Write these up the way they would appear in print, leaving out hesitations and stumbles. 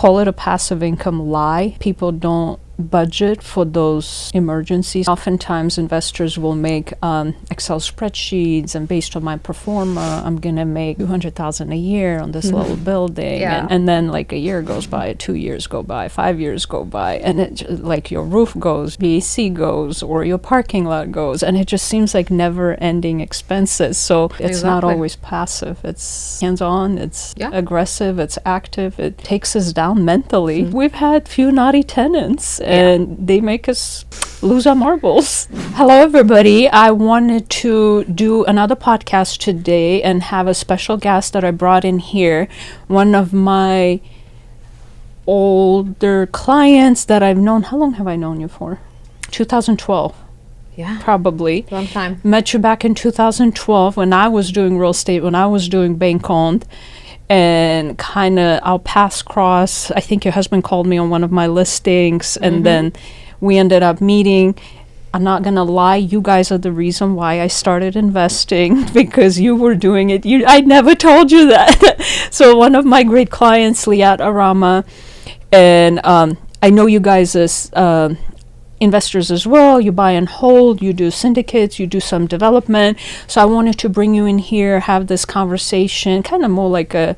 call it a passive income lie. People don't budget for those emergencies. Oftentimes investors will make Excel spreadsheets, and based on my performa, I'm gonna make $200,000 a year on this little building. Yeah. And then like a year goes by, 2 years go by, 5 years go by, and it like your roof goes, the AC goes, or your parking lot goes, and it just seems like never ending expenses. So it's not Exactly. always passive. It's hands-on, it's Yeah. aggressive, it's active, it takes us down mentally. We've had few naughty tenants, and they make us lose our marbles. Hello, everybody. I wanted to do another podcast today and have a special guest that I brought in here. One of my older clients that I've known. How long have I known you for? 2012, Yeah. probably. Long time. Met you back in 2012 when I was doing real estate, when I was doing bank owned, and kind of our paths cross. I think your husband called me on one of my listings, and then we ended up meeting. I'm not gonna lie, you guys are the reason why I started investing because you were doing it. I never told you that. So one of my great clients, Liat Arama, and I know you guys as investors as well. You buy and hold, you do syndicates, you do some development. So I wanted to bring you in here, have this conversation, kind of more like a,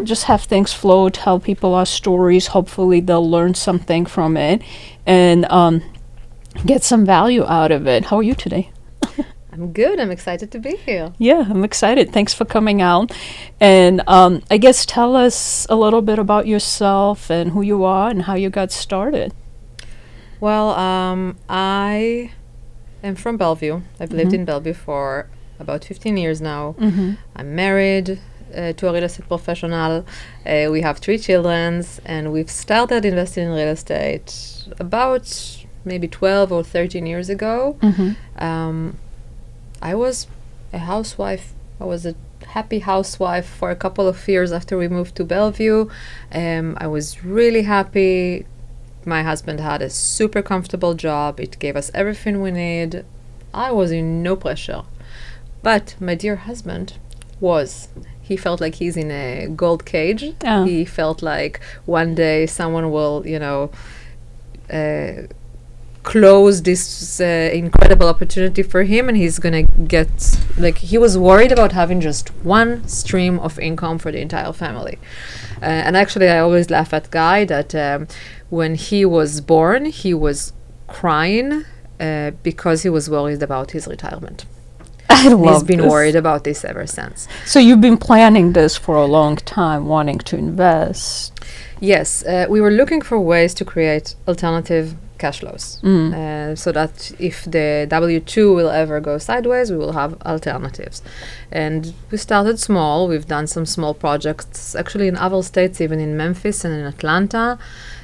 just have things flow, tell people our stories. Hopefully they'll learn something from it and get some value out of it. How are you today? I'm good. I'm excited to be here. Yeah, I'm excited. Thanks for coming out. And I guess tell us a little bit about yourself and who you are and how you got started. Well, I am from Bellevue. I've lived in Bellevue for about 15 years now. I'm married to a real estate professional. We have 3 children, and we've started investing in real estate about maybe 12 or 13 years ago. I was a housewife. I was a happy housewife for a couple of years after we moved to Bellevue. I was really happy. My husband had a super comfortable job. It gave us everything we need. I was in no pressure. But my dear husband he felt like he's in a gold cage. Oh. He felt like one day someone will, close this incredible opportunity for him, and he's gonna get, he was worried about having just one stream of income for the entire family. And actually I always laugh at Guy that when he was born he was crying because he was worried about his retirement. I love He's been this. worried about this ever since. So you've been planning this for a long time, wanting to invest. Yes, we were looking for ways to create alternative cash flows so that if the W-2 will ever go sideways, we will have alternatives. And we started small. We've done some small projects actually in other states, even in Memphis and in Atlanta,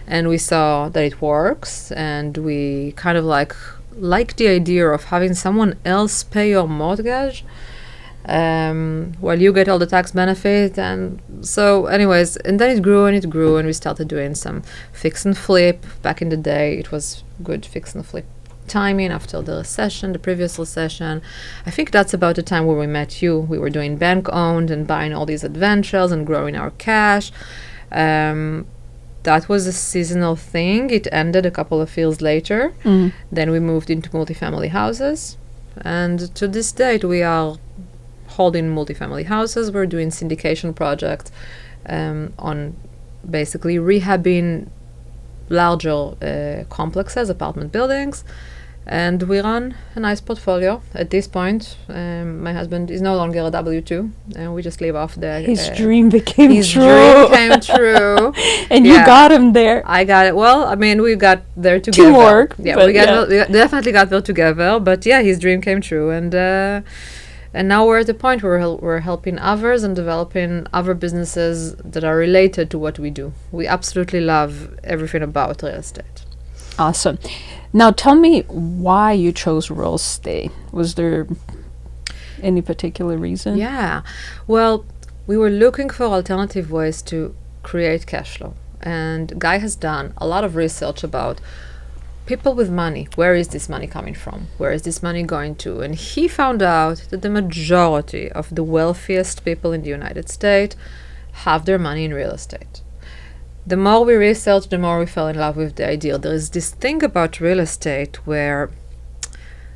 and we saw that it works, and we kind of like the idea of having someone else pay your mortgage while you get all the tax benefit. And so anyways, and then it grew and we started doing some fix and flip. Back in the day it was good fix and flip timing after the previous recession. I think that's about the time where we met you. We were doing bank owned and buying all these adventures and growing our cash. That was a seasonal thing. It ended a couple of years later. Then we moved into multifamily houses, and to this date we are holding multifamily houses. We're doing syndication projects on basically rehabbing larger complexes, apartment buildings, and we run a nice portfolio. At this point, my husband is no longer a W-2, and we just live off the... His dream became his true. dream came true. And you got him there. I got it. Well, I mean, we got there together. Teamwork. Yeah, we definitely got there together. But yeah, his dream came true, and now we're at the point where we're helping others and developing other businesses that are related to what we do. We absolutely love everything about real estate. Awesome. Now tell me why you chose real estate. Was there any particular reason? Yeah. Well, we were looking for alternative ways to create cash flow. And Guy has done a lot of research about people with money. Where is this money coming from? Where is this money going to? And he found out that the majority of the wealthiest people in the United States have their money in real estate. The more we research, the more we fell in love with the idea. There is this thing about real estate where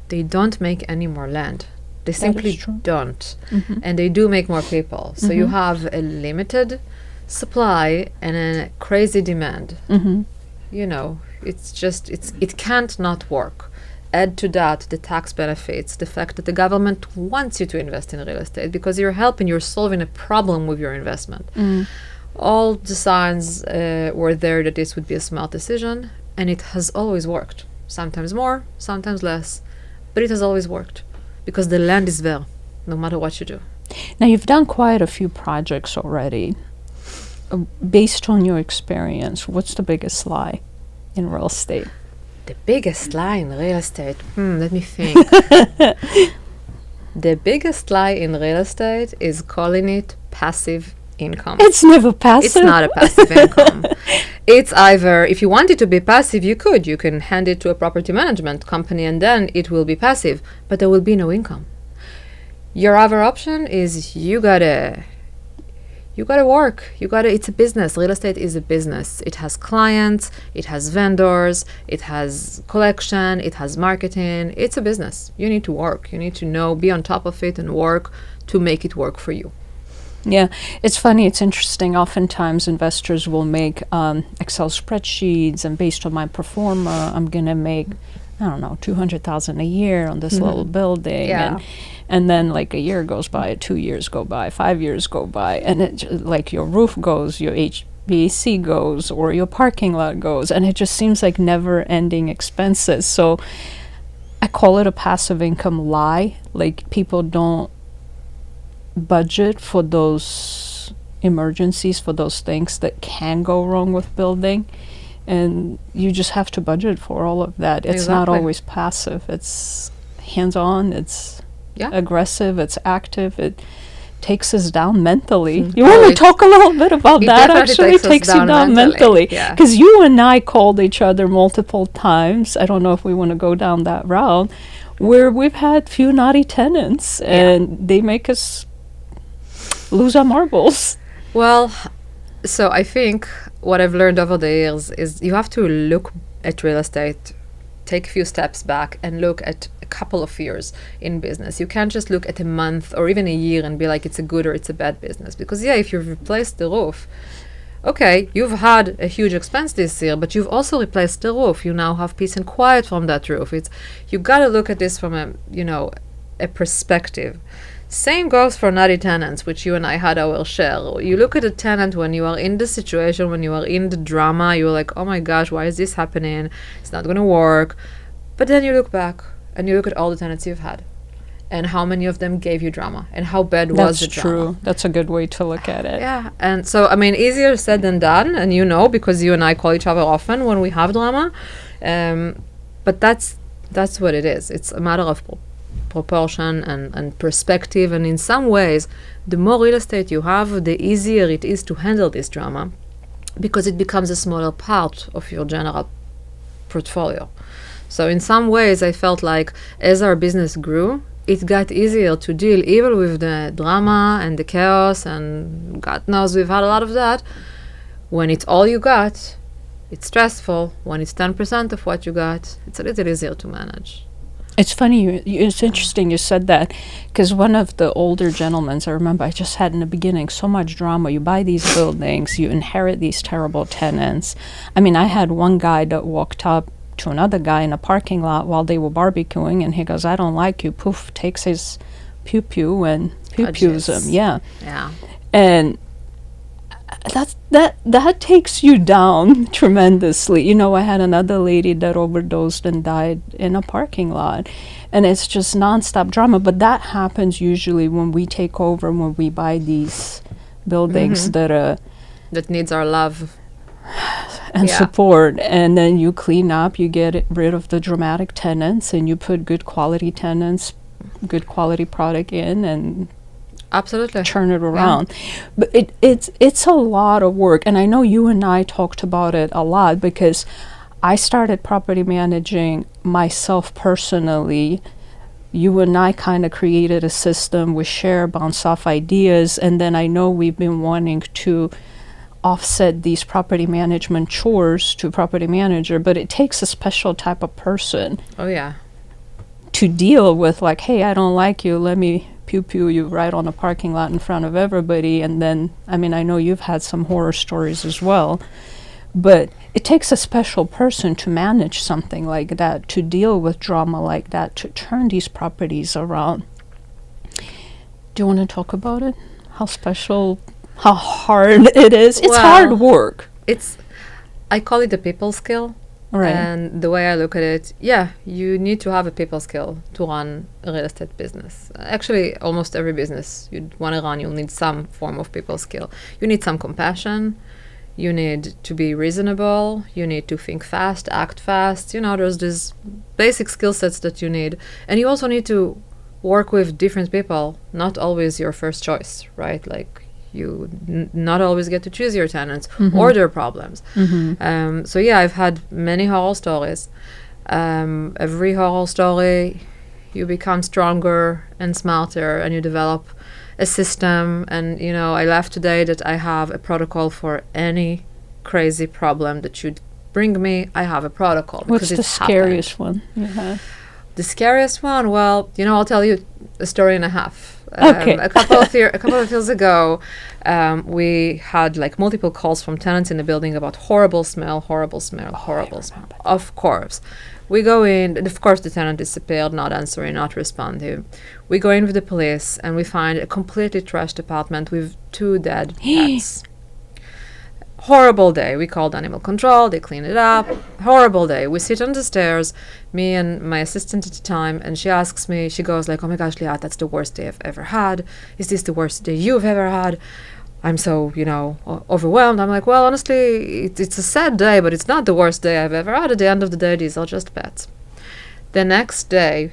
they don't make any more land. They simply don't. Mm-hmm. And they do make more people. So you have a limited supply and a crazy demand. Mm-hmm. You know, it can't not work. Add to that the tax benefits, the fact that the government wants you to invest in real estate because you're solving a problem with your investment. All the signs were there that this would be a smart decision, and it has always worked. Sometimes more, sometimes less, but it has always worked because the land is there, no matter what you do. Now, you've done quite a few projects already. Based on your experience, what's the biggest lie in real estate? The biggest lie in real estate? Let me think. The biggest lie in real estate is calling it passive income. It's never passive. It's not a passive income. It's either, if you want it to be passive, you can hand it to a property management company and then it will be passive, but there will be no income. Your other option is you gotta work. It's a business. Real estate is a business. It has clients, it has vendors, it has collection, it has marketing. It's a business. You need to work. You need to be on top of it and work to make it work for you. Yeah, it's funny, it's interesting. Oftentimes investors will make Excel spreadsheets, and based on my performa, I'm going to make, I don't know, $200,000 a year on this little building. Yeah. And then like a year goes by, 2 years go by, 5 years go by, and like your roof goes, your HVAC goes, or your parking lot goes, and it just seems like never-ending expenses. So I call it a passive income lie. Like, people don't budget for those emergencies, for those things that can go wrong with building, and you just have to budget for all of that. It's not always passive. It's hands-on, it's aggressive, it's active, it takes us down mentally. You want to talk a little bit about that? Actually, it takes you down mentally, because you and I called each other multiple times. I don't know if we want to go down that route, where we've had few naughty tenants and they make us lose our marbles. Well, so I think what I've learned over the years is you have to look at real estate, take a few steps back and look at a couple of years in business. You can't just look at a month or even a year and be like it's a good or it's a bad business. Because if you've replaced the roof, okay, you've had a huge expense this year, but you've also replaced the roof. You now have peace and quiet from that roof. You got to look at this from a perspective. Same goes for naughty tenants, which you and I had our share. You look at a tenant when you are in the situation, when you are in the drama, you're like, oh my gosh, why is this happening? It's not going to work. But then you look back and you look at all the tenants you've had and how many of them gave you drama and how bad was the drama. That's true. That's a good way to look at it. Yeah. And so, easier said than done. And because you and I call each other often when we have drama. But that's what it is. It's a matter of proportion and perspective, and in some ways the more real estate you have, the easier it is to handle this drama because it becomes a smaller part of your general portfolio. So in some ways I felt like as our business grew, it got easier to deal even with the drama and the chaos, and God knows we've had a lot of that. When it's all you got, it's stressful. When it's 10% of what you got, it's a little easier to manage. It's funny, it's interesting you said that, because one of the older gentlemen, I remember I just had in the beginning so much drama. You buy these buildings, you inherit these terrible tenants. I had one guy that walked up to another guy in a parking lot while they were barbecuing, and he goes, I don't like you. Poof, takes his pew-pew and pew-pews him. Yeah. And that takes you down tremendously. I had another lady that overdosed and died in a parking lot, and it's just nonstop drama. But that happens usually when we take over, when we buy these buildings that needs our love and support, and then you clean up, you get rid of the dramatic tenants, and you put good quality tenants, good quality product in, and absolutely turn it around. But it's a lot of work, and I know you and I talked about it a lot because I started property managing myself personally you and I kind of created a system. We share, bounce off ideas, and then I know we've been wanting to offset these property management chores to property manager, but it takes a special type of person Oh yeah. to deal with, like, hey, I don't like you, let me pew pew you right on a parking lot in front of everybody. And then, I mean, I know you've had some horror stories as well, but it takes a special person to manage something like that, to deal with drama like that, to turn these properties around. Do you want to talk about it? How special, how hard it is? It's Well, hard work. I call it a people skill. Right. And the way I look at it, yeah, you need to have a people skill to run a real estate business. Actually, almost every business you'd want to run, you'll need some form of people skill. You need some compassion. You need to be reasonable. You need to think fast, act fast. You know, there's these basic skill sets that you need. And you also need to work with different people, not always your first choice, right? Like, you not always get to choose your tenants or their problems. So yeah, I've had many horror stories. Every horror story, you become stronger and smarter, and you develop a system. And you know, I laugh today that I have a protocol for any crazy problem that you'd bring me. I have a protocol. What's because the it's happened. scariest one you have? The scariest one? Well, you know, I'll tell you a story and a half. Okay. A couple of years ago, we had like multiple calls from tenants in the building about horrible smell. Of course. We go in, and of course the tenant disappeared, not answering, not responding. We go in with the police, and we find a completely trashed apartment with 2 dead cats. Horrible day. We called animal control. They cleaned it up. Horrible day. We sit on the stairs, me and my assistant at the time, and she asks me, she goes like, oh my gosh, Liat, that's the worst day I've ever had. Is this the worst day you've ever had? I'm so, you know, overwhelmed. I'm like, well, honestly, it's a sad day, but it's not the worst day I've ever had. At the end of the day, these are just pets. The next day,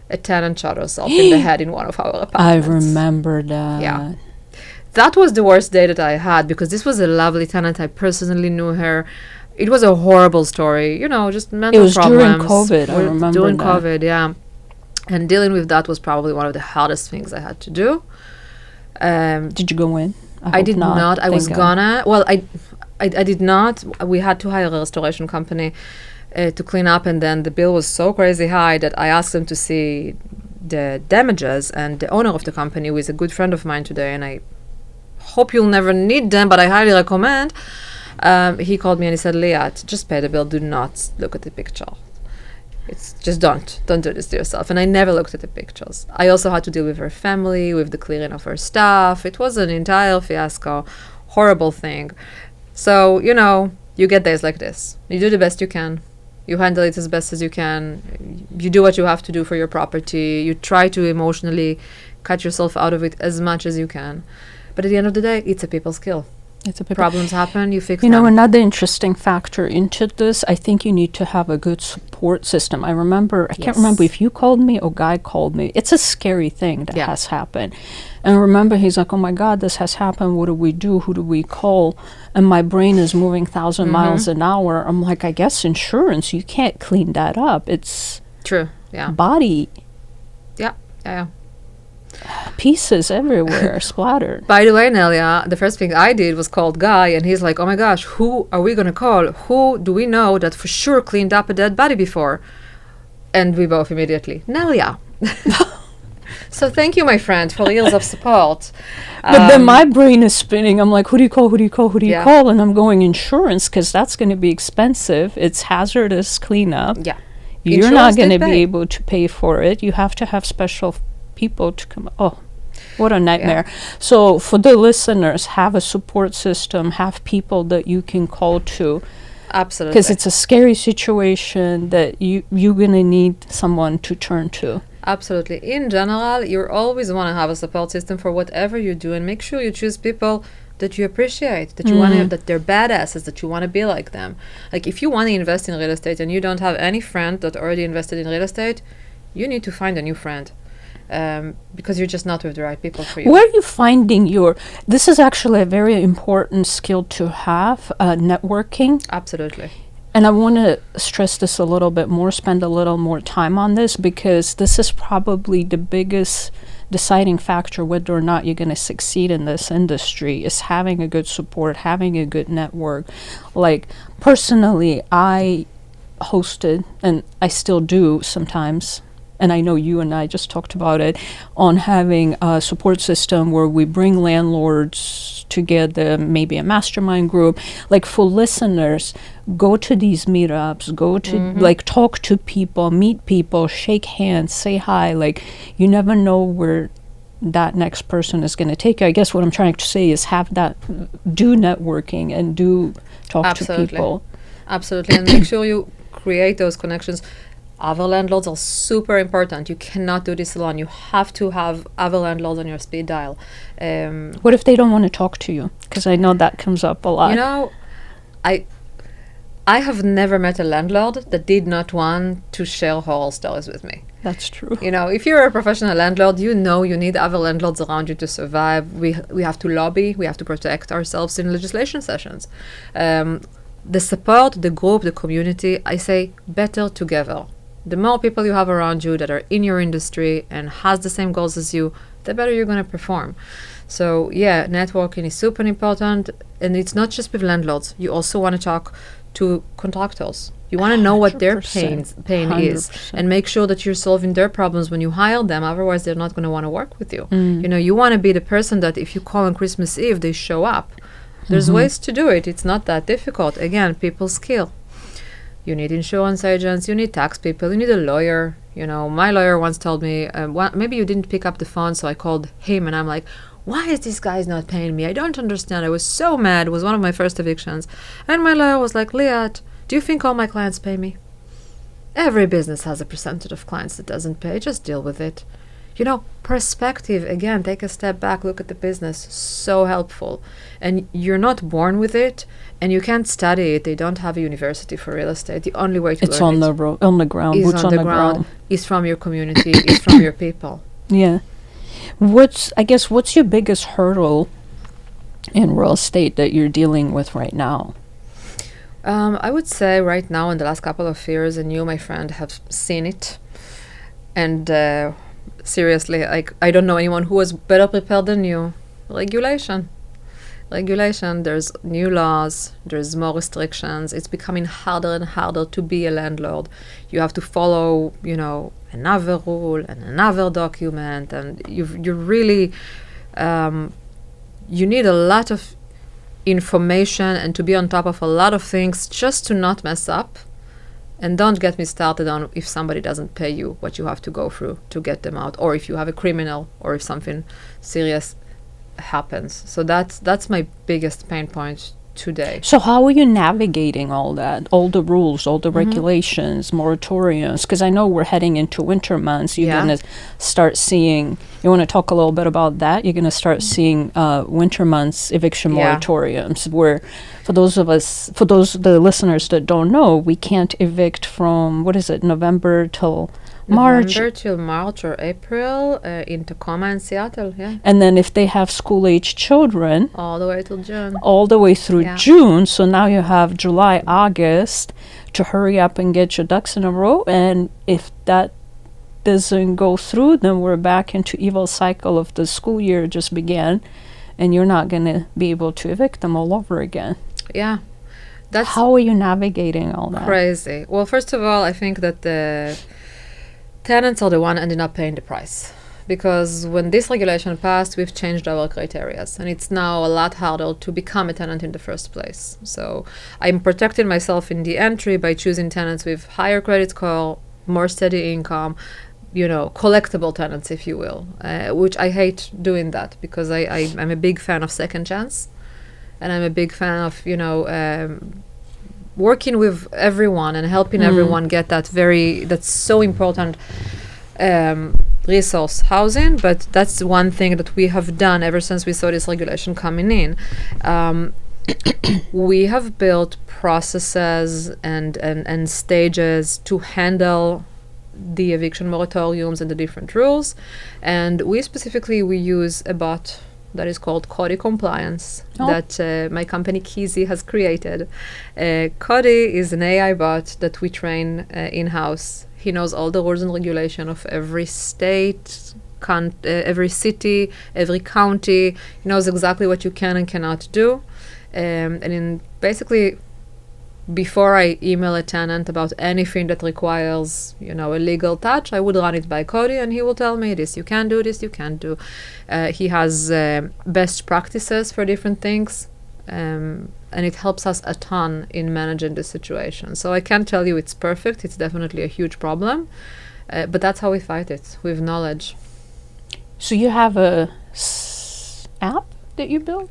a tenant shot herself in the head in one of our I apartments. remember that. Yeah. That was the worst day that I had, because this was a lovely tenant. I personally knew her. It was a horrible story, you know, just mental It was during problems. COVID, I remember During that. COVID, yeah. And dealing with that was probably one of the hardest things I had to do. Did you go in? I hope did not. I Thank was God. gonna. Well, I did not. We had to hire a restoration company to clean up, and then the bill was so crazy high that I asked them to see the damages. And the owner of the company, who is a good friend of mine today, and I hope you'll never need them, but I highly recommend. He called me and he said, Liat, just pay the bill. Do not look at the picture. It's just don't do this to yourself. And I never looked at the pictures. I also had to deal with her family, with the clearing of her stuff. It was an entire fiasco, horrible thing. So, you know, you get days like this. You do the best you can. You handle it as best as you can. You do what you have to do for your property. You try to emotionally cut yourself out of it as much as you can. But at the end of the day, it's a people skill. It's a bit Problems happen, you fix You them. know, another interesting factor into this, I think you need to have a good support system. I can't remember if you called me or Guy called me. It's a scary thing that Yeah. has happened. And remember, he's like, oh my God, this has happened. What do we do? Who do we call? And my brain is moving 1,000 miles an hour. I'm like, I guess insurance, you can't clean that up. It's True, yeah. body Yeah. pieces everywhere, splattered. By the way, Nelia, the first thing I did was called Guy, and he's like, oh my gosh, who are we going to call? Who do we know that for sure cleaned up a dead body before? And we both immediately, Nelia. So thank you, my friend, for years of support. But then my brain is spinning. I'm like, who do you call? Who do you call? Who do you Yeah. call? And I'm going insurance because that's going to be expensive. It's hazardous cleanup. Yeah. You're Insurance not going to did be pay. able to pay for it. You have to have special people to come. Oh, what a nightmare. So for the listeners, have a support system. Have people that you can call to. Absolutely. Because it's a scary situation that you're going to need someone to turn to. Absolutely. In general, you always want to have a support system for whatever you do, and make sure you choose people that you appreciate, that you want to, that they're badasses, that you want to be like them. Like, if you want to invest in real estate and you don't have any friend that already invested in real estate, you need to find a new friend, because you're just not with the right people for you. Where are you finding this is actually a very important skill to have, networking. Absolutely. And I want to stress this a little bit more, spend a little more time on this, because this is probably the biggest deciding factor whether or not you're going to succeed in this industry, is having a good support, having a good network. Like, personally, I hosted, and I still do sometimes, and I know you and I just talked about it, on having a support system where we bring landlords together, maybe a mastermind group. Like, for listeners, go to these meetups, go to like talk to people, meet people, shake hands, say hi. Like, you never know where that next person is going to take you. I guess what I'm trying to say is have that, do networking and do talk Absolutely. to people. Absolutely, and make sure you create those connections. Other landlords are super important. You cannot do this alone. You have to have other landlords on your speed dial. What if they don't want to talk to you? Because I know that comes up a lot. You know, I have never met a landlord that did not want to share horror stories with me. That's true. You know, if you're a professional landlord, you know you need other landlords around you to survive. We have to lobby. We have to protect ourselves in legislation sessions. The support, the group, the community, I say better together. The more people you have around you that are in your industry and has the same goals as you, the better you're going to perform. So yeah, networking is super important, and it's not just with landlords. You also want to talk to contractors. You want to know what their 100%. pain is, 100%. and make sure that you're solving their problems when you hire them. Otherwise, they're not going to want to work with you. You know, you want to be the person that if you call on Christmas Eve, they show up. There's ways to do it. It's not that difficult. Again, people skill. You need insurance agents, you need tax people, you need a lawyer. You know, my lawyer once told me, maybe you didn't pick up the phone, so I called him, and I'm like, why is this guy not paying me? I don't understand. I was so mad. It was one of my first evictions. And my lawyer was like, Liat, do you think all my clients pay me? Every business has a percentage of clients that doesn't pay. Just deal with it. You know, perspective, again, take a step back, look at the business, so helpful. And you're not born with it, and you can't study it. They don't have a university for real estate. The only way to It's learn on the ground, is boots on the ground, is from your community, is from your people. Yeah. What's your biggest hurdle in real estate that you're dealing with right now? I would say right now, in the last couple of years, and you, my friend, have seen it. And seriously, like, I don't know anyone who was better prepared than you. Regulation. There's new laws, there's more restrictions. It's becoming harder and harder to be a landlord. You have to follow, you know, another rule and another document, and you really you need a lot of information and to be on top of a lot of things just to not mess up. And don't get me started on if somebody doesn't pay you what you have to go through to get them out, or if you have a criminal, or if something serious happens. So that's my biggest pain point today. So how are you navigating all that, all the rules, all the regulations, moratoriums? Because I know we're heading into winter months. You're going to start seeing, you want to talk a little bit about that? You're going to start seeing winter months eviction moratoriums, where for the listeners that don't know, we can't evict from, what is it, November till March. November till March or April in Tacoma and Seattle, yeah. And then if they have school-age children, All the way till June. all the way through Yeah. June. So now you have July, August to hurry up and get your ducks in a row. And if that doesn't go through, then we're back into evil cycle of the school year just began, and you're not going to be able to evict them all over again. Yeah. That's How are you navigating all that? crazy. Well, first of all, I think that the tenants are the one ending up paying the price. Because when this regulation passed, we've changed our criteria, and it's now a lot harder to become a tenant in the first place. So I'm protecting myself in the entry by choosing tenants with higher credit score, more steady income, you know, collectible tenants, if you will, which I hate doing that, because I'm a big fan of second chance, and I'm a big fan of, you know, working with everyone and helping everyone get that's so important resource housing. But that's one thing that we have done ever since we saw this regulation coming in. We have built processes and stages to handle the eviction moratoriums and the different rules. And we use a bot that is called Cody Compliance Oh. that my company Keezy has created. Cody is an AI bot that we train in-house. He knows all the rules and regulation of every state, every city, every county. He knows exactly what you can and cannot do. And in basically, before I email a tenant about anything that requires, a legal touch, I would run it by Cody, and he will tell me this you can do, this you can't do. He has best practices for different things, and it helps us a ton in managing the situation. So I can't tell you it's perfect. It's definitely a huge problem, but that's how we fight it, with knowledge. So you have a app that you built?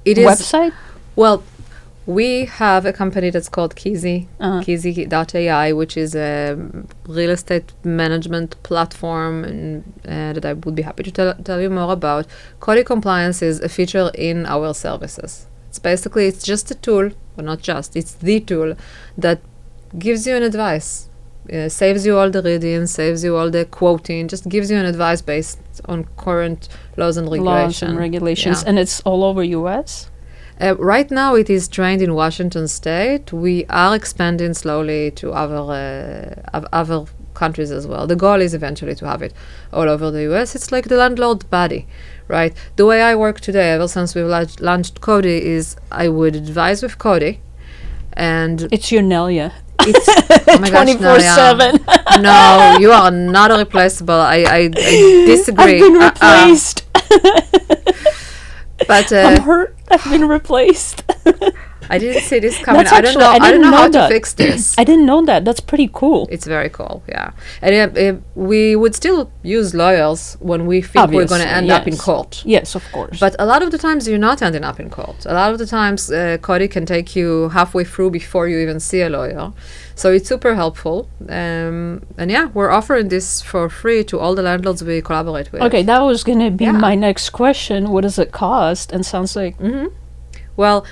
It is Website? well. We have a company that's called Keezy, Keezy.ai, which is a real estate management platform that I would be happy to tell you more about. Cody Compliance is a feature in our services. It's just a tool, or not just, it's the tool that gives you an advice. Saves you all the reading, saves you all the quoting, just gives you an advice based on current laws and regulations. Yeah. And it's all over US? Right now, it is trained in Washington State. We are expanding slowly to other countries as well. The goal is eventually to have it all over the US. It's like the landlord buddy, right? The way I work today, ever since we've launched Cody, is I would advise with Cody, and It's your Nelia. it's oh my gosh, 24/7. No, you are not replaceable. I disagree. I've been replaced. But I'm hurt. I've been replaced. I didn't see this coming. That's I don't know. actually- I I don't didn't know how know to that. fix this. I didn't know that. That's pretty cool. It's very cool, yeah. And we would still use lawyers when we think we're going to Obviously, end up in yes. court. Yes, of course. But a lot of the times you're not ending up in court. A lot of the times Cody can take you halfway through before you even see a lawyer. So it's super helpful. And yeah, we're offering this for free to all the landlords we collaborate with. Okay, that was going to be Yeah. my next question. What does it cost? And sounds like Well,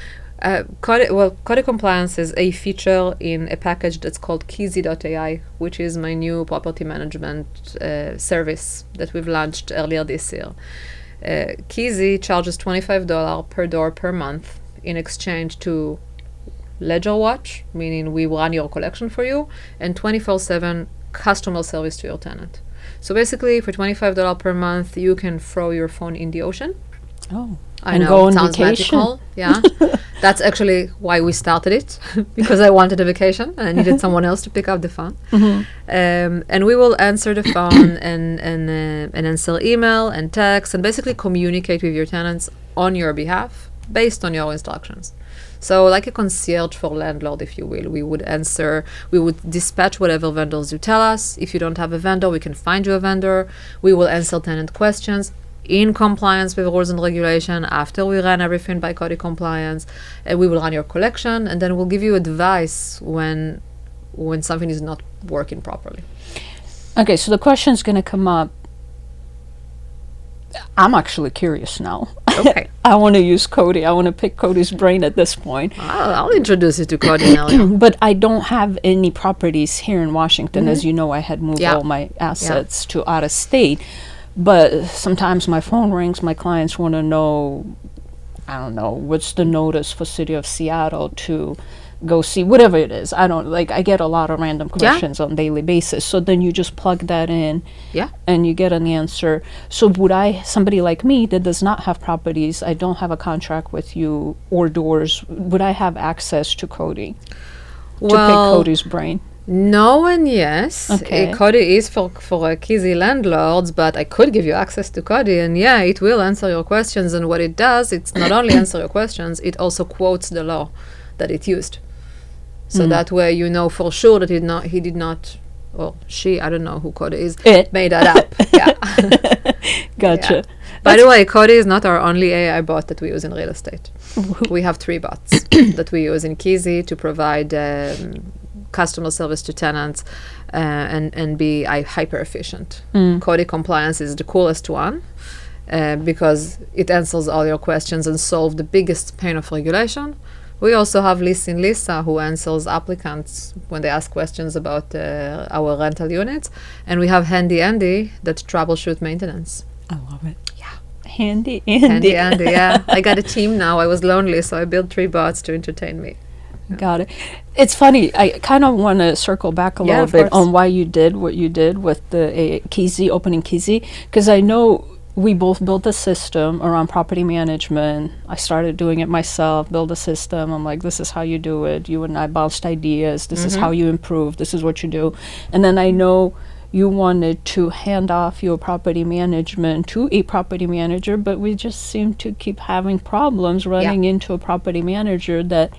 Cody Compliance is a feature in a package that's called Keezy.ai, which is my new property management service that we've launched earlier this year. Keezy charges $25 per door per month in exchange to Ledger Watch, meaning we run your collection for you, and 24/7 customer service to your tenant. So basically, for $25 per month, you can throw your phone in the ocean. oh, I and know, go on sounds vacation. magical. Yeah, that's actually why we started it, because I wanted a vacation and I needed someone else to pick up the phone. And we will answer the phone and answer email and text and basically communicate with your tenants on your behalf based on your instructions. So like a concierge for landlord, if you will. We would dispatch whatever vendors you tell us. If you don't have a vendor, we can find you a vendor. We will answer tenant questions in compliance with rules and regulation after we run everything by Cody Compliance. And we will run your collection, and then we'll give you advice when something is not working properly. Okay, so the question's going to come up. I'm actually curious now. Okay. I want to use Cody. I want to pick Cody's brain at this point. I'll introduce you to Cody now. But I don't have any properties here in Washington. As you know, I had moved Yeah. all my assets to out of state. But sometimes my phone rings. My clients want to know, I don't know, what's the notice for City of Seattle to go see, whatever it is. I don't, like, I get a lot of random questions on a daily basis. So then you just plug that in. Yeah. And you get an answer. So would somebody like me that does not have properties, I don't have a contract with you or doors, would I have access to Cody to pick Cody's brain? No and yes. Okay. Cody is for Keezy landlords, but I could give you access to Cody, and yeah, it will answer your questions. And what it does, it's not only answer your questions, it also quotes the law that it used. So that way you know for sure that he did not, or she, I don't know who Cody is, It. made that up. Yeah. Gotcha. Yeah. By the way, Cody is not our only AI bot that we use in real estate. We have 3 bots that we use in Keezy to provide customer service to tenants and be hyper efficient. Cody Compliance is the coolest one because it answers all your questions and solves the biggest pain of regulation. We also have Lisa who answers applicants when they ask questions about our rental units. And we have Handy Andy that troubleshoot maintenance. I love it. Yeah. Handy Handy Andy. Andy, yeah. I got a team now. I was lonely, so I built 3 bots to entertain me. Got it. It's funny. I kind of want to circle back a Yeah, little of bit course. on why you did what you did with the Kizzy, opening Kizzy, because I know we both built a system around property management. I started doing it myself, build a system. I'm like, this is how you do it. You and I bounced ideas. This is how you improve. This is what you do. And then I know you wanted to hand off your property management to a property manager, but we just seem to keep having problems running into a property manager that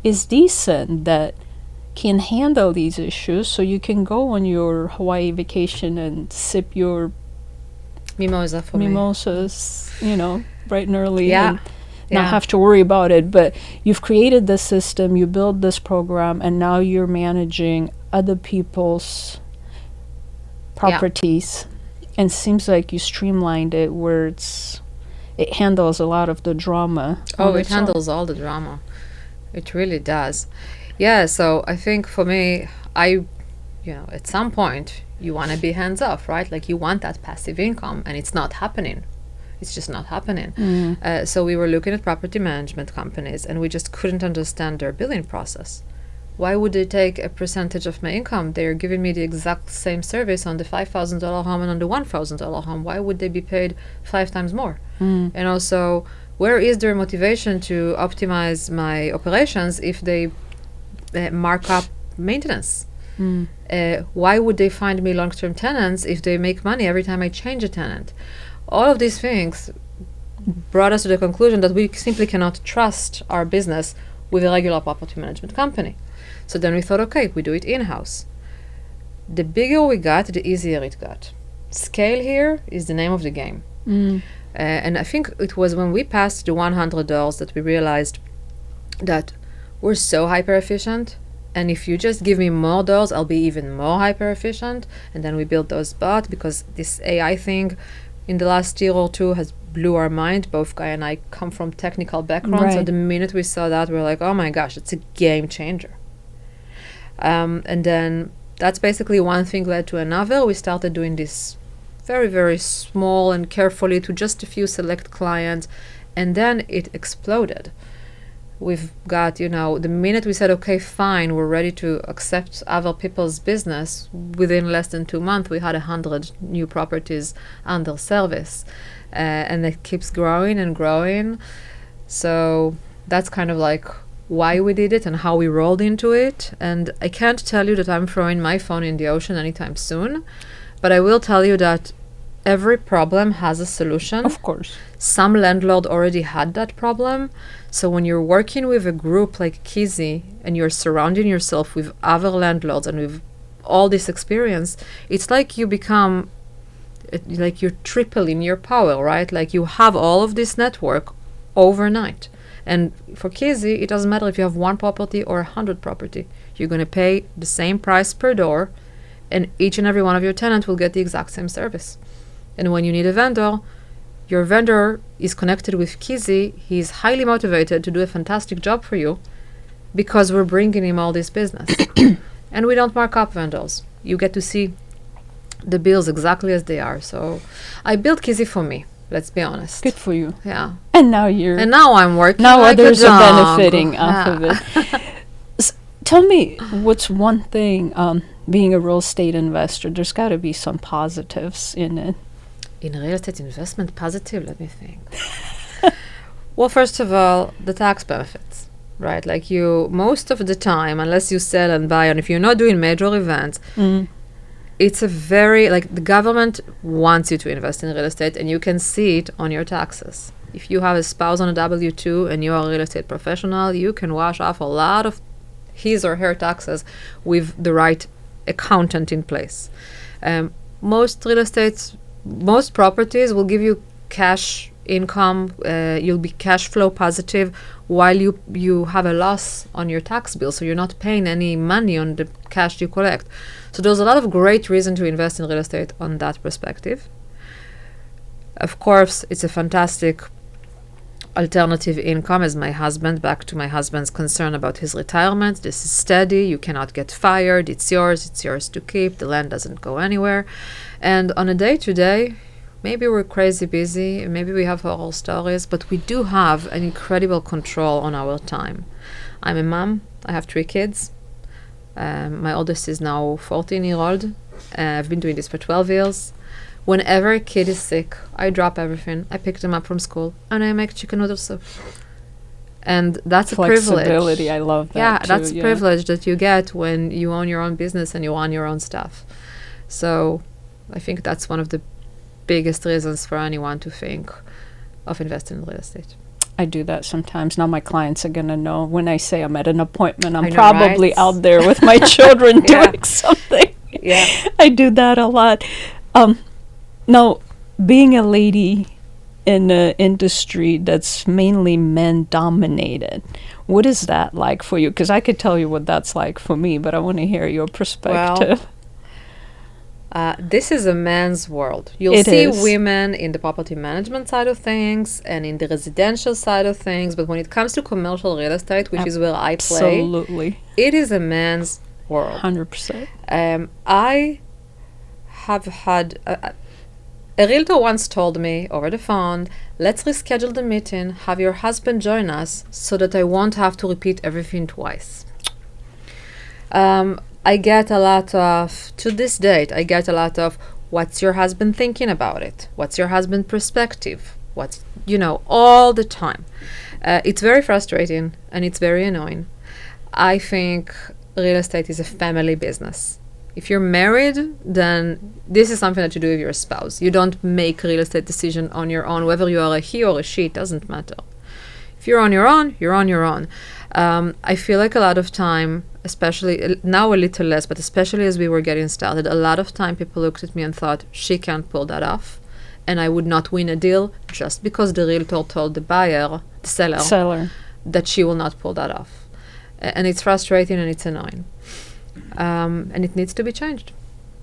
is decent, that can handle these issues, so you can go on your Hawaii vacation and sip your Mimosa for me. mimosas, bright and early, Yeah. and Yeah. not have to worry about it. But you've created this system, you build this program, and now you're managing other people's properties. And seems like you streamlined it where it handles a lot of the drama. Oh, on it its own. handles all the drama. It really does. Yeah, so I think for me, at some point, you want to be hands off, right? Like you want that passive income, and it's not happening. It's just not happening. So we were looking at property management companies, and we just couldn't understand their billing process. Why would they take a percentage of my income? They're giving me the exact same service on the $5,000 home and on the $1,000 home. Why would they be paid 5 times more? And also, where is their motivation to optimize my operations if they mark up maintenance? Why would they find me long-term tenants if they make money every time I change a tenant? All of these things brought us to the conclusion that we simply cannot trust our business with a regular property management company. So then we thought, okay, we do it in-house. The bigger we got, the easier it got. Scale here is the name of the game. And I think it was when we passed the $100 that we realized that we're so hyper efficient, and if you just give me more dollars, I'll be even more hyper efficient. And then we built those bots, because this AI thing in the last year or two has blew our mind. Both Guy and I come from technical backgrounds, so Right. the minute we saw that, we're like, oh my gosh, it's a game changer. And then that's basically one thing led to another. We started doing this very, very small and carefully to just a few select clients, and then it exploded. We've got, the minute we said, okay, fine, we're ready to accept other people's business, within less than 2 months, we had 100 new properties under service. And it keeps growing and growing. So that's kind of like why we did it and how we rolled into it. And I can't tell you that I'm throwing my phone in the ocean anytime soon, but I will tell you that every problem has a solution. Of course. Some landlord already had that problem. So when you're working with a group like Kizzy and you're surrounding yourself with other landlords and with all this experience, it's like you become, like you're tripling your power, right? Like you have all of this network overnight. And for Kizzy, it doesn't matter if you have 1 property or 100 property. You're going to pay the same price per door, and each and every one of your tenants will get the exact same service. And when you need a vendor, your vendor is connected with Kizzy. He's highly motivated to do a fantastic job for you because we're bringing him all this business. And we don't mark up vendors. You get to see the bills exactly as they are. So I built Kizzy for me, let's be honest. Good for you. Yeah. And now you're. And now I'm working now like others a are dog. benefiting off of it. Tell me, what's one thing, being a real estate investor, there's got to be some positives in it. In real estate investment, positive, let me think. Well, first of all, the tax benefits, right? Like most of the time, unless you sell and buy, and if you're not doing major events, it's a very, like the government wants you to invest in real estate, and you can see it on your taxes. If you have a spouse on a W-2 and you are a real estate professional, you can wash off a lot of his or her taxes with the right accountant in place. Most properties will give you cash income. You'll be cash flow positive while you have a loss on your tax bill, so you're not paying any money on the cash you collect. So there's a lot of great reason to invest in real estate on that perspective. Of course, it's a fantastic alternative income, as back to my husband's concern about his retirement. This is steady. You cannot get fired. It's yours to keep. The land doesn't go anywhere. And on a day-to-day, maybe we're crazy busy, maybe we have horror stories, but we do have an incredible control on our time. I'm a mom. I have 3 kids. My oldest is now 14-year-old. I've been doing this for 12 years. Whenever a kid is sick, I drop everything. I pick them up from school and I make chicken noodle soup. And that's a privilege. Flexibility, I love that. Yeah, too, that's a privilege that you get when you own your own business and you own your own stuff. So I think that's one of the biggest reasons for anyone to think of investing in real estate. I do that sometimes. Now my clients are going to know when I say I'm at an appointment, I'm I know, probably right? out there with my children Yeah. doing something. Yeah. I do that a lot. Now, being a lady in an industry that's mainly men dominated, what is that like for you? Because I could tell you what that's like for me, but I want to hear your perspective. This is a man's world. You'll It see is. women in the property management side of things and in the residential side of things, but when it comes to commercial real estate, which is where I play, Absolutely. it is a man's world. 100%. I have had a realtor once told me over the phone, let's reschedule the meeting, have your husband join us so that I won't have to repeat everything twice. I get a lot of, to this date, I get a lot of, what's your husband thinking about it? What's your husband perspective? What's, all the time. It's very frustrating and it's very annoying. I think real estate is a family business. If you're married, then this is something that you do with your spouse. You don't make real estate decision on your own, whether you are a he or a she, it doesn't matter. If you're on your own, you're on your own. I feel like a lot of time, especially now a little less, but especially as we were getting started, a lot of time people looked at me and thought, she can't pull that off. And I would not win a deal just because the realtor told the buyer, the seller, that she will not pull that off. And it's frustrating and it's annoying. And it needs to be changed.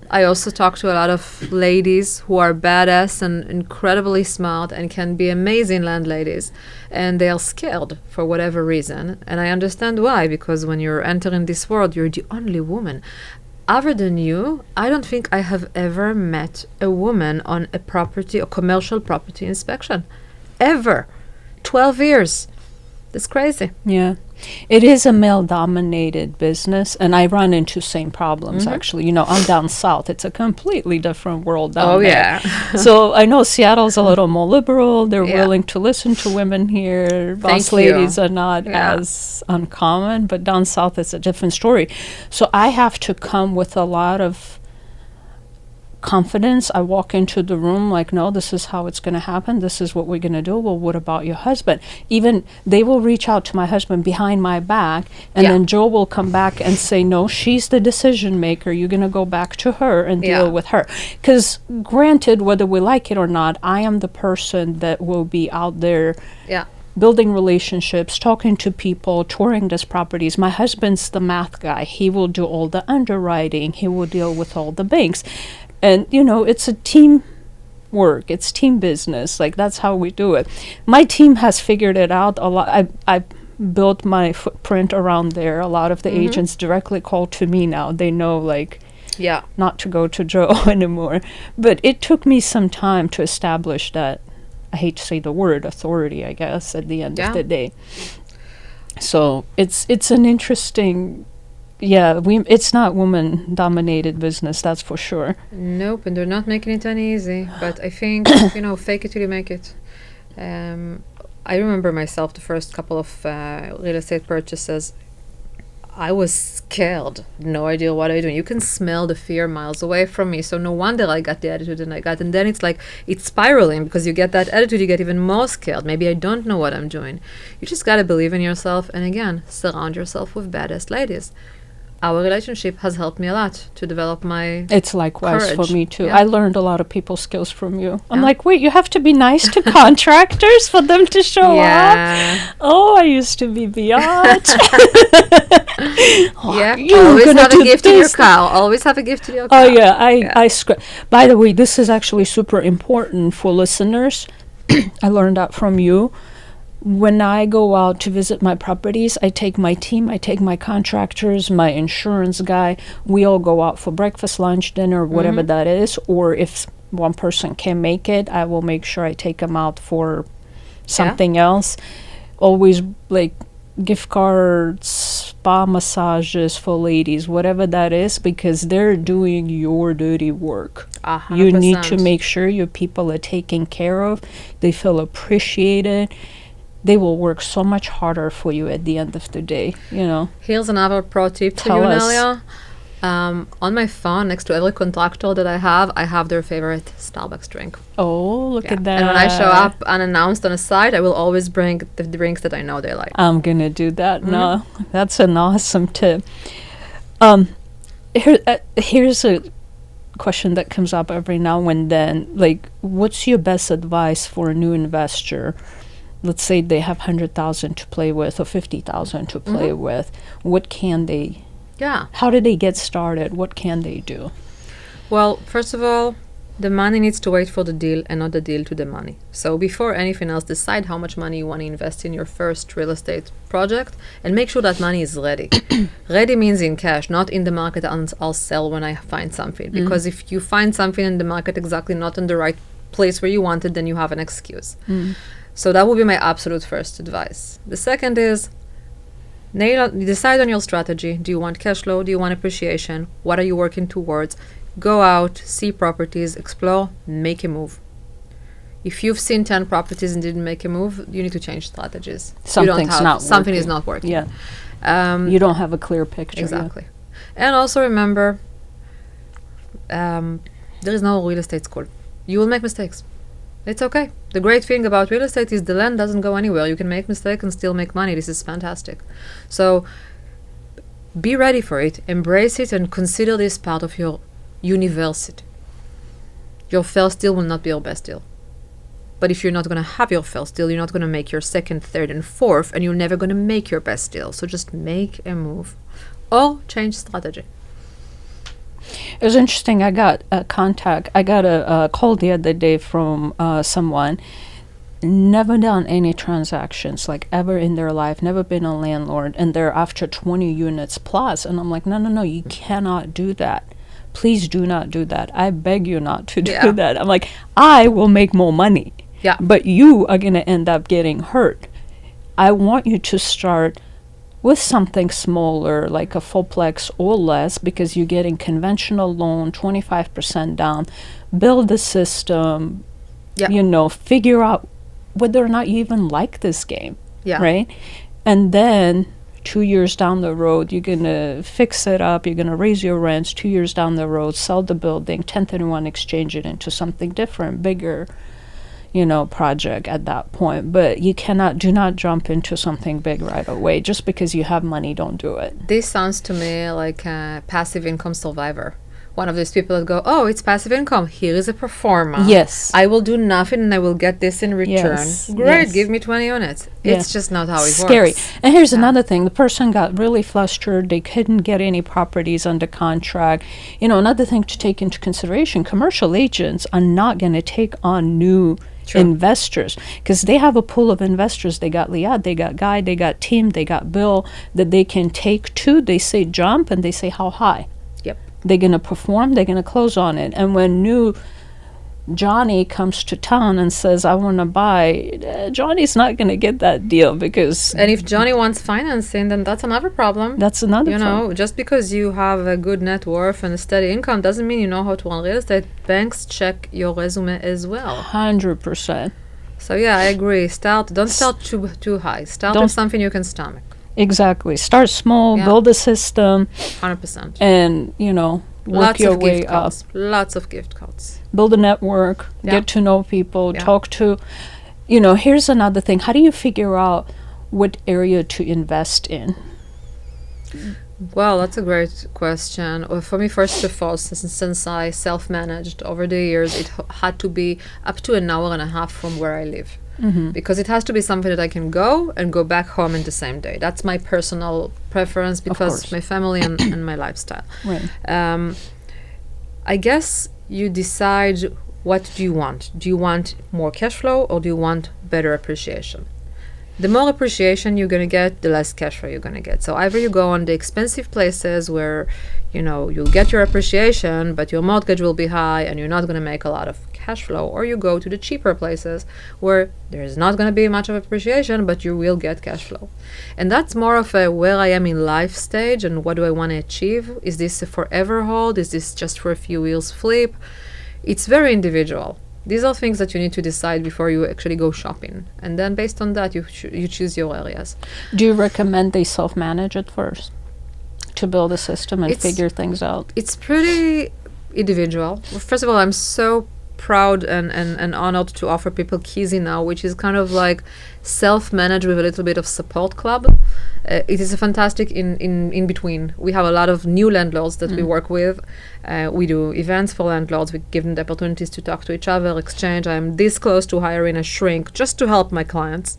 I also talk to a lot of ladies who are badass and incredibly smart and can be amazing landladies, and they are scared for whatever reason. And I understand why, because when you're entering this world, you're the only woman. Other than you, I don't think I have ever met a woman on a property or commercial property inspection. Ever. 12 years. That's crazy. Yeah. It is a male-dominated business, and I run into same problems, actually. I'm down south. It's a completely different world down there. Yeah. So I know Seattle's a little more liberal. They're Yeah. willing to listen to women here. Boss Thank you. ladies are not Yeah. as uncommon, but down south it's a different story. So I have to come with a lot of confidence. I walk into the room like, no, this is how it's going to happen. This is what we're going to do. Well, what about your husband? Even they will reach out to my husband behind my back, and Yeah. then Joe will come back and say, no, she's the decision maker. You're going to go back to her and deal Yeah. with her. Because granted, whether we like it or not, I am the person that will be out there Yeah. building relationships, talking to people, touring these properties. My husband's the math guy. He will do all the underwriting. He will deal with all the banks. And, it's a team work. It's team business. Like, that's how we do it. My team has figured it out a lot. I built my footprint around there. A lot of the agents directly call to me now. They know, like, Yeah. not to go to Joe anymore. But it took me some time to establish that, I hate to say the word, authority, I guess, at the end Yeah. of the day. So it's an interesting, it's not woman-dominated business, that's for sure. Nope, and they're not making it any easy. But I think, fake it till you make it. I remember myself, the first couple of real estate purchases, I was scared. No idea what I'm doing. You can smell the fear miles away from me. So no wonder I got the attitude that I got. And then it's like, it's spiraling because you get that attitude, you get even more scared. Maybe I don't know what I'm doing. You just got to believe in yourself. And again, surround yourself with badass ladies. Our relationship has helped me a lot to develop my... It's likewise Courage. for me too. Yeah. I learned a lot of people skills from you. I'm Yeah. like, wait, you have to be nice to contractors for them to show up? Yeah. Oh, I used to be biatch. Yeah. You're Always gonna have a do gift in your this. car. Always have a gift in your Oh car. yeah, I By the way, this is actually super important for listeners. I learned that from you. When I go out to visit my properties, I take my team, I take my contractors, my insurance guy. We all go out for breakfast, lunch, dinner, whatever that is. Or if one person can make it, I will make sure I take them out for something else. Always like gift cards, spa massages for ladies, whatever that is, because they're doing your dirty work. 100%. You need to make sure your people are taken care of, they feel appreciated. They will work so much harder for you at the end of the day, you know. Here's another pro tip for Tell you, us. Nelia. On my phone, next to every contractor that I have their favorite Starbucks drink. Oh, look at that. And when I show up unannounced on a site, I will always bring the drinks that I know they like. I'm going to do that. Mm-hmm. No, that's an awesome tip. Here's a question that comes up every now and then. Like, what's your best advice for a new investor? Let's say they have 100,000 to play with or 50,000 to play with. What can they, Yeah. how do they get started? What can they do? Well, first of all, the money needs to wait for the deal and not the deal to the money. So before anything else, decide how much money you want to invest in your first real estate project and make sure that money is ready. Ready means in cash, not in the market and I'll sell when I find something. Because if you find something in the market exactly not in the right place where you want it, then you have an excuse. So that would be my absolute first advice. The second is decide on your strategy. Do you want cash flow? Do you want appreciation? What are you working towards? Go out, see properties, explore, make a move. If you've seen 10 properties and didn't make a move, you need to change strategies. Something is not working. Yeah. You don't have a clear picture. Exactly. And also remember, there is no real estate school. You will make mistakes. It's okay. The great thing about real estate is the land doesn't go anywhere. You can make mistakes and still make money. This is fantastic. So be ready for it, embrace it, and consider this part of your university. Your first deal will not be your best deal. But if you're not going to have your first deal, you're not going to make your second, third, and fourth, and you're never going to make your best deal. So just make a move or change strategy. It was interesting. I got a call the other day from someone, never done any transactions like ever in their life, never been a landlord, and they're after 20 units plus. And I'm like, no, you cannot do that. Please do not do that. I beg you not to do that. I'm like, I will make more money. Yeah. But you are going to end up getting hurt. I want you to start with something smaller, like a fourplex or less, because you're getting conventional loan, 25% down, build the system, figure out whether or not you even like this game, right? And then 2 years down the road, you're going to fix it up, you're going to raise your rents. 2 years down the road, sell the building, 1031 exchange it into something different, bigger, project at that point. But do not jump into something big right away. Just because you have money, don't do it. This sounds to me like a passive income survivor. One of those people that go, oh, it's passive income. Here is a performer. Yes. I will do nothing and I will get this in return. Yes. Great, Yes. give me 20 units. It's just not how it Scary. works. And here's another thing. The person got really flustered. They couldn't get any properties under contract. Another thing to take into consideration, commercial agents are not going to take on new investors because they have a pool of investors. They got Liad, they got Guy, they got Tim, they got Bill that they can take to. They say jump and they say how high. Yep. They're going to perform, they're going to close on it. And when new Johnny comes to town and says, I want to buy, Johnny's not going to get that deal because... And if Johnny wants financing, then that's another problem. That's another problem. Just because you have a good net worth and a steady income doesn't mean you know how to run real estate. Banks check your resume as well. 100%. So yeah, I agree. Don't start too high. Start with something you can stomach. Exactly. Start small, build a system. 100%. And, work your way up. Lots of gift cards. Build a network, get to know people, talk to, here's another thing. How do you figure out what area to invest in? Well, that's a great question. Well, for me, first of all, since I self-managed over the years, it had to be up to an hour and a half from where I live. Mm-hmm. Because it has to be something that I can go and go back home in the same day. That's my personal preference because my family and my lifestyle. Right. I guess you decide what do you want. Do you want more cash flow or do you want better appreciation? The more appreciation you're going to get, the less cash flow you're going to get. So either you go on the expensive places where, you'll get your appreciation, but your mortgage will be high and you're not going to make a lot of cash flow, or you go to the cheaper places where there's not going to be much of appreciation, but you will get cash flow. And that's more of a where I am in life stage and what do I want to achieve. Is this a forever hold? Is this just for a few years flip? It's very individual. These are things that you need to decide before you actually go shopping. And then based on that, you choose your areas. Do you recommend they self-manage at first to build a system and It's- figure things out? It's pretty individual. Well, first of all, I'm so proud and honored to offer people Keezy now, which is kind of like self-managed with a little bit of support club. It is a fantastic in between. We have a lot of new landlords that we work with. We do events for landlords. We give them the opportunities to talk to each other, exchange. I'm this close to hiring a shrink just to help my clients.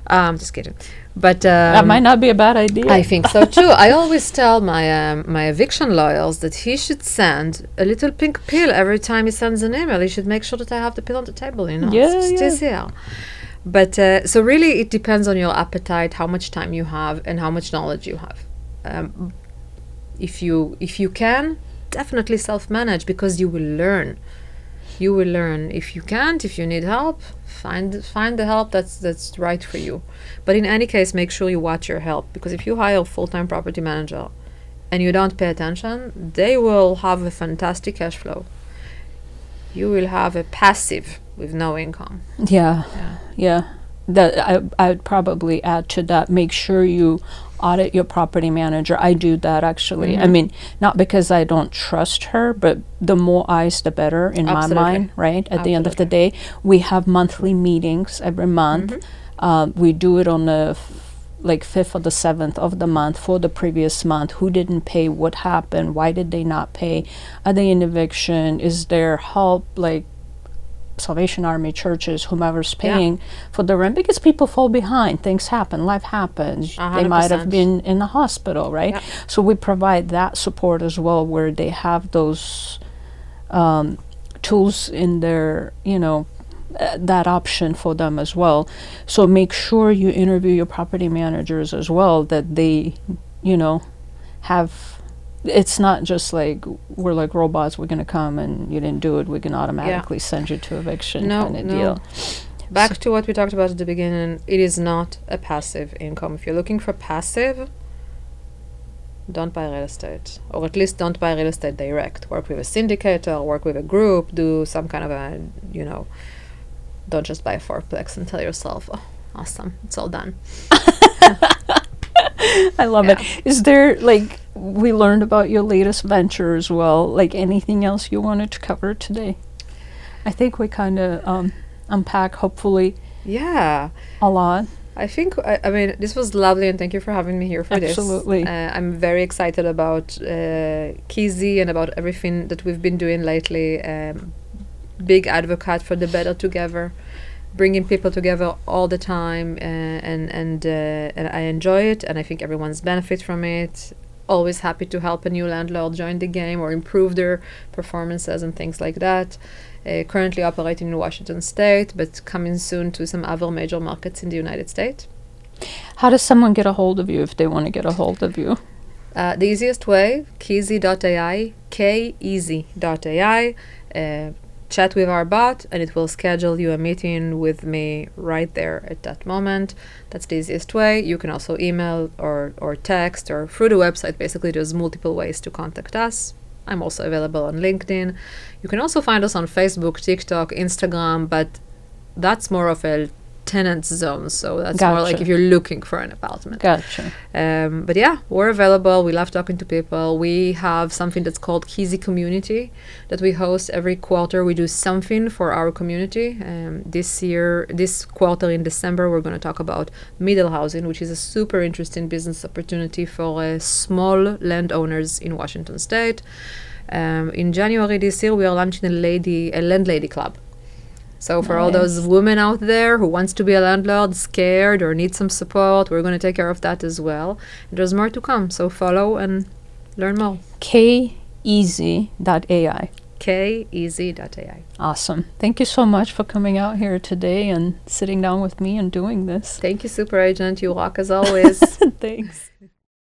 Just kidding. But That might not be a bad idea. I think so too. I always tell my eviction lawyers that he should send a little pink pill every time he sends an email. He should make sure that I have the pill on the table. Yeah, it's yeah. easier. But so really, it depends on your appetite, how much time you have, and how much knowledge you have. If you can, definitely self-manage because you will learn. You will learn. If you can't, if you need help, find the help that's right for you. But in any case, make sure you watch your help, because if you hire a full-time property manager and you don't pay attention, they will have a fantastic cash flow. You will have a passive with no income. Yeah. That I would probably add to that. Make sure you audit your property manager. I do that actually. I mean, not because I don't trust her, but the more eyes, the better in Absolutely. my mind, right? At the end of the day, we have monthly meetings every month. We do it on the 5th or the 7th of the month for the previous month. Who didn't pay? What happened? Why did they not pay? Are they in eviction? Is there help? Like Salvation Army, churches, whomever's paying for the rent, because people fall behind. Things happen. Life happens. They might have 100%. been in the hospital, right? Yeah. So we provide that support as well, where they have those tools in their, that option for them as well. So make sure you interview your property managers as well, that they, have. It's not just like we're like robots. We're gonna come and you didn't do it. We can automatically send you to eviction No, kind of no. deal. Back to what we talked about at the beginning, it is not a passive income. If you're looking for passive, don't buy real estate, or at least don't buy real estate direct. Work with a syndicator, work with a group, do some kind of a, don't just buy a fourplex and tell yourself, oh, awesome, it's all done. I love it. Is there, like, we learned about your latest venture as well, like anything else you wanted to cover today? I think we kind of unpack, hopefully, Yeah. a lot. I think, I mean, this was lovely, and thank you for having me here for Absolutely. this. I'm very excited about Keezy and about everything that we've been doing lately. Big advocate for the Better Together, bringing people together all the time, and I enjoy it, and I think everyone's benefit from it. Always happy to help a new landlord join the game or improve their performances and things like that. Currently operating in Washington State, but coming soon to some other major markets in the United States. How does someone get a hold of you if they want to get a hold of you? The easiest way, keezy.ai, keezy.ai. Chat with our bot, and it will schedule you a meeting with me right there at that moment. That's the easiest way. You can also email or text or through the website. Basically, there's multiple ways to contact us. I'm also available on LinkedIn. You can also find us on Facebook, TikTok, Instagram, but that's more of a tenant zone. So that's more like Gotcha. if you're looking for an apartment. Gotcha. But yeah, we're available. We love talking to people. We have something that's called Keezy Community that we host every quarter. We do something for our community. This quarter in December, we're going to talk about middle housing, which is a super interesting business opportunity for small landowners in Washington State. In January this year, we are launching a landlady club. So for all those women out there who wants to be a landlord, scared or need some support, we're going to take care of that as well. And there's more to come, so follow and learn more. keezy.ai. keasy.ai. Awesome. Thank you so much for coming out here today and sitting down with me and doing this. Thank you, Super Agent. You rock as always. Thanks.